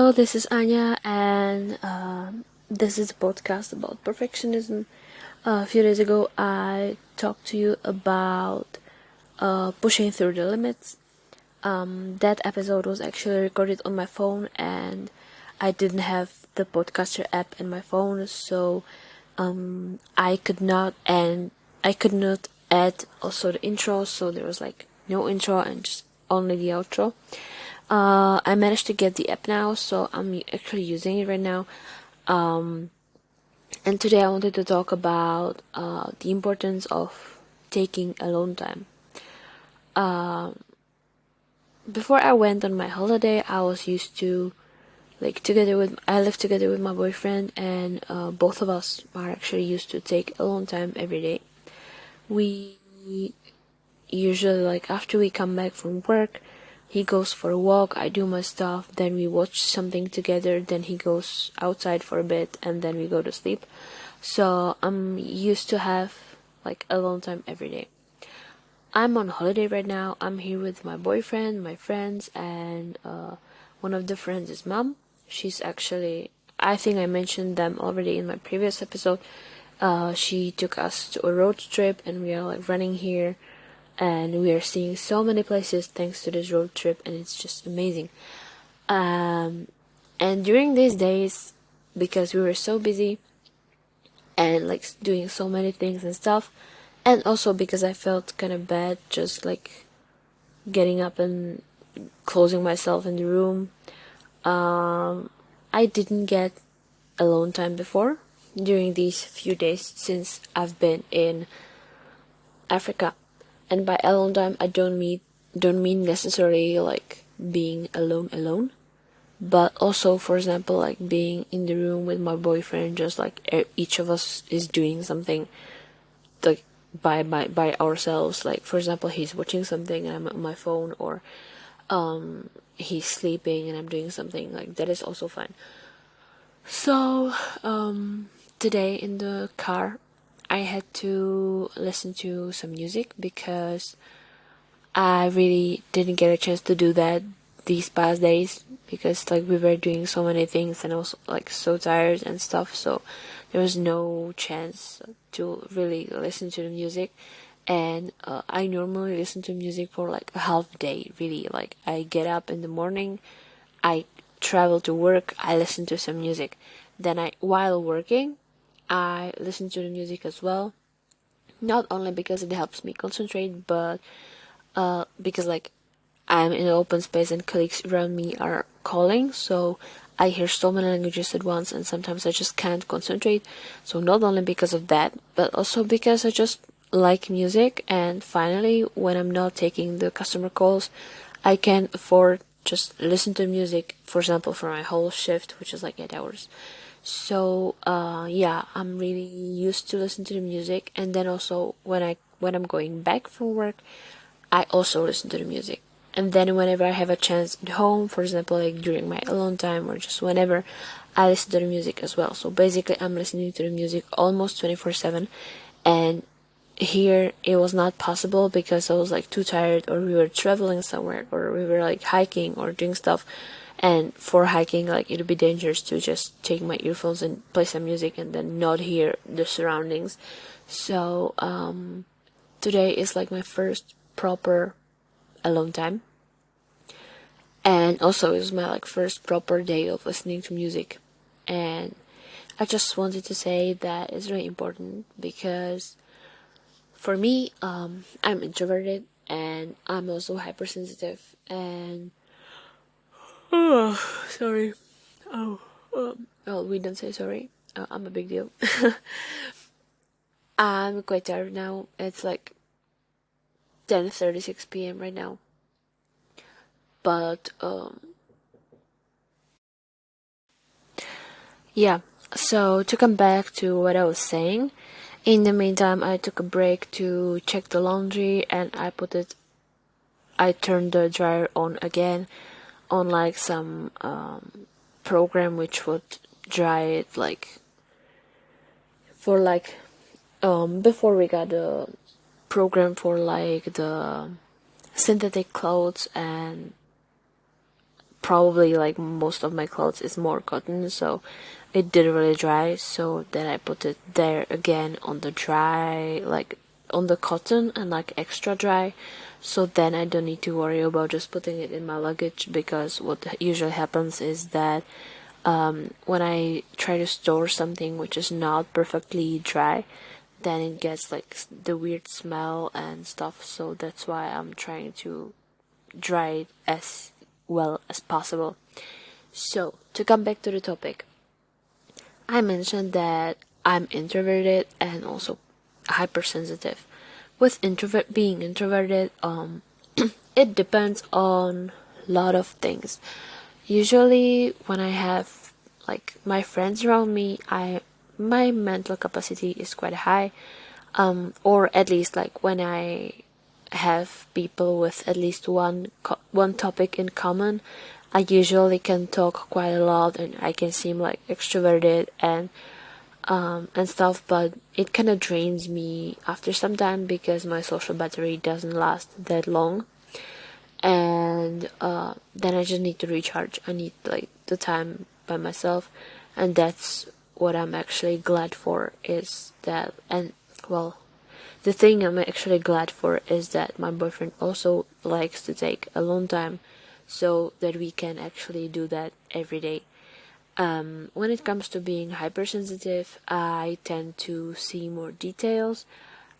Hello, this is Anya, and this is a podcast about perfectionism. A few days ago, I talked to you about pushing through the limits. That episode was actually recorded on my phone, and I didn't have the podcaster app in my phone, so I could not add also the intro, so there was like no intro and just only the outro. I managed to get the app now, so I'm actually using it right now. And today I wanted to talk about the importance of taking alone time. Before I went on my holiday, I was used to I lived together with my boyfriend, and both of us are actually used to take alone time every day. We usually, like, after we come back from work, he goes for a walk, I do my stuff, then we watch something together, then he goes outside for a bit, and then we go to sleep. So I'm used to have like alone time every day. I'm on holiday right now. I'm here with my boyfriend, my friends, and one of the friends is mom. She's actually, I think I mentioned them already in my previous episode. She took us to a road trip, and we are like running here, and we are seeing so many places thanks to this road trip, and it's just amazing. And during these days, because we were so busy and like doing so many things and stuff, and also because I felt kind of bad just like getting up and closing myself in the room, I didn't get alone time before during these few days since I've been in Africa. And by alone time, I don't mean necessarily like being alone, but also, for example, like being in the room with my boyfriend, just like each of us is doing something, like by ourselves. Like, for example, he's watching something and I'm on my phone, or he's sleeping and I'm doing something. Like, that is also fun. So today in the car, I had to listen to some music because I really didn't get a chance to do that these past days, because like we were doing so many things and I was like so tired and stuff, so there was no chance to really listen to the music. And I normally listen to music for like a half day, really. Like, I get up in the morning, I travel to work, I listen to some music, then while working I listen to the music as well, not only because it helps me concentrate, but because like I'm in an open space and colleagues around me are calling, so I hear so many languages at once and sometimes I just can't concentrate. So not only because of that, but also because I just like music, and finally, when I'm not taking the customer calls, I can afford just listen to music, for example, for my whole shift, which is like 8 hours. So yeah, I'm really used to listen to the music, and then also when I'm going back from work, I also listen to the music. And then whenever I have a chance at home, for example, like during my alone time or just whenever, I listen to the music as well. So basically, I'm listening to the music almost 24/7. And here it was not possible because I was like too tired, or we were traveling somewhere, or we were like hiking or doing stuff. And for hiking, like, it would be dangerous to just take my earphones and play some music and then not hear the surroundings. So today is like my first proper alone time, and also it was my like first proper day of listening to music. And I just wanted to say that it's really important because for me, I'm introverted and I'm also hypersensitive, and sorry. Well, we don't say sorry. I'm a big deal. I'm quite tired now. It's like 10:36 p.m. right now. But yeah. So to come back to what I was saying, in the meantime, I took a break to check the laundry, and I turned the dryer on again, on like some program which would dry it like for like before we got a program for like the synthetic clothes and probably like most of my clothes is more cotton, so it didn't really dry. So then I put it there again on the dry, like on the cotton and like extra dry. So then I don't need to worry about just putting it in my luggage, because what usually happens is that when I try to store something which is not perfectly dry, then it gets like the weird smell and stuff. So that's why I'm trying to dry it as well as possible. So to come back to the topic, I mentioned that I'm introverted and also hypersensitive. With being introverted, it depends on a lot of things. Usually when I have like my friends around me, my mental capacity is quite high, or at least like when I have people with at least one topic in common, I usually can talk quite a lot and I can seem like extroverted and stuff, but it kind of drains me after some time because my social battery doesn't last that long. And then I just need to recharge. I need like the time by myself, and that's what I'm actually glad for, is that. And well, the thing I'm actually glad for is that my boyfriend also likes to take alone time, so that we can actually do that every day. When it comes to being hypersensitive, I tend to see more details.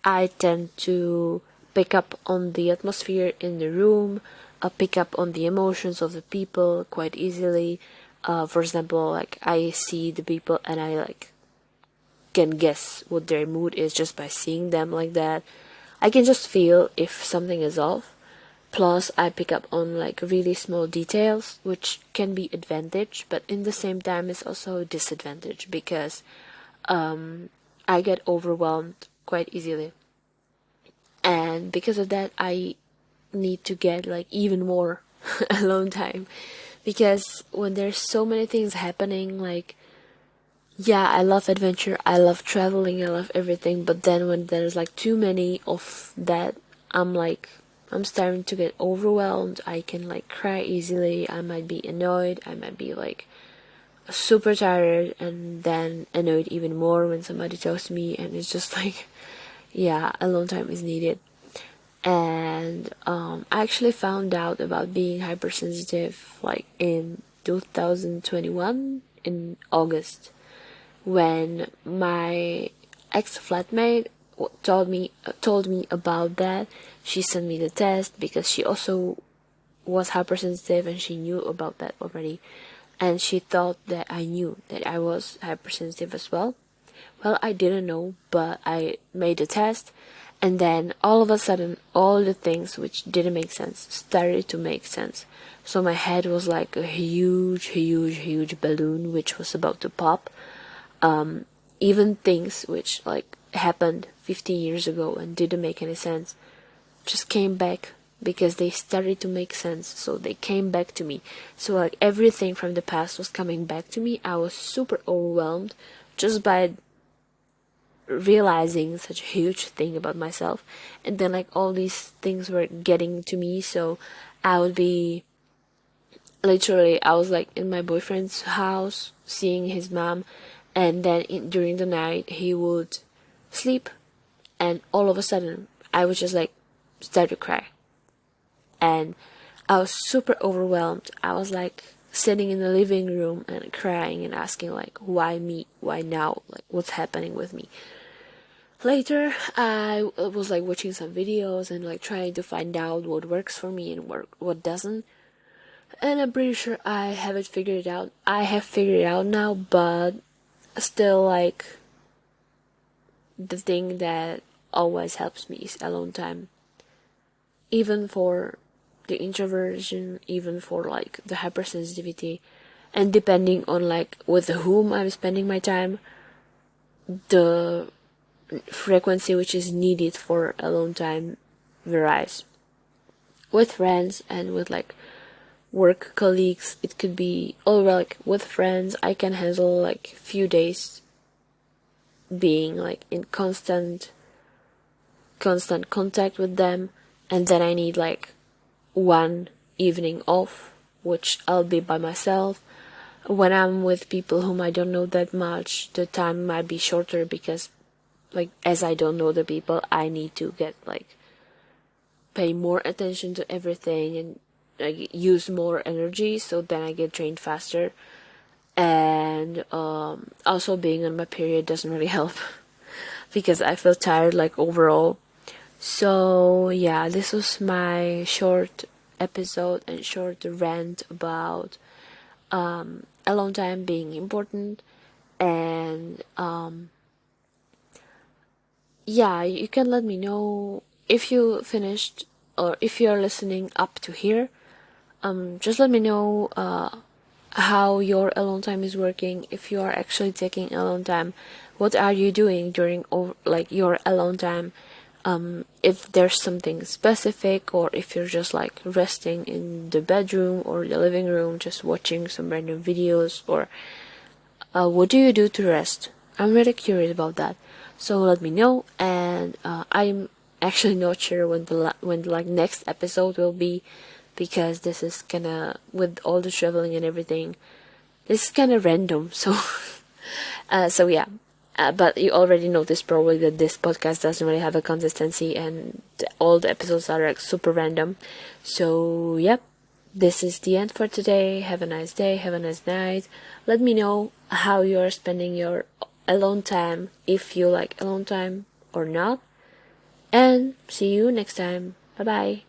I tend to pick up on the atmosphere in the room, pick up on the emotions of the people quite easily. For example, like I see the people and I like can guess what their mood is just by seeing them like that. I can just feel if something is off. Plus, I pick up on like really small details, which can be advantage, but in the same time, it's also a disadvantage because I get overwhelmed quite easily, and because of that, I need to get like even more alone time, because when there's so many things happening, like yeah, I love adventure, I love traveling, I love everything, but then when there's like too many of that, I'm starting to get overwhelmed. I can like cry easily. I might be annoyed. I might be like super tired and then annoyed even more when somebody talks to me, and it's just like, yeah, alone time is needed. And I actually found out about being hypersensitive like in 2021 in August, when my ex-flatmate told me about that. She sent me the test because she also was hypersensitive and she knew about that already, and she thought that I knew that I was hypersensitive as well. Well, I didn't know, but I made the test, and then all of a sudden all the things which didn't make sense started to make sense. So my head was like a huge balloon which was about to pop. Even things which like happened 15 years ago and didn't make any sense just came back because they started to make sense. So they came back to me. So like everything from the past was coming back to me. I was super overwhelmed just by realizing such a huge thing about myself, and then like all these things were getting to me. So I would be literally, I was like in my boyfriend's house seeing his mom, and then during the night he would sleep, and all of a sudden I would just like start to cry, and I was super overwhelmed. I was like sitting in the living room and crying and asking like, why me, why now, like what's happening with me. Later I was like watching some videos and like trying to find out what works for me and what doesn't, and I'm pretty sure I have figured it out now. But still, like, the thing that always helps me is alone time. Even for the introversion, even for like the hypersensitivity, and depending on like with whom I'm spending my time, the frequency which is needed for alone time varies. With friends and with like work colleagues, it could be, or like with friends, I can handle like few days being like in constant contact with them, and then I need like one evening off, which I'll be by myself. When I'm with people whom I don't know that much, the time might be shorter because, like, as I don't know the people, I need to get, like, pay more attention to everything and, like, use more energy, so then I get drained faster. And also being on my period doesn't really help because I feel tired, like, overall. So yeah, this was my short episode and short rant about alone time being important. And yeah, you can let me know if you finished or if you're listening up to here. Just let me know how your alone time is working. If you are actually taking alone time, what are you doing during like your alone time? If there's something specific, or if you're just like resting in the bedroom or the living room, just watching some random videos, or what do you do to rest? I'm really curious about that. So let me know. And I'm actually not sure when the like next episode will be, because this is kinda, with all the traveling and everything, this is kinda random. So so yeah. But you already noticed probably that this podcast doesn't really have a consistency, and all the episodes are like super random. So yep, this is the end for today. Have a nice day, have a nice night. Let me know how you're spending your alone time, if you like alone time or not. And see you next time. Bye bye.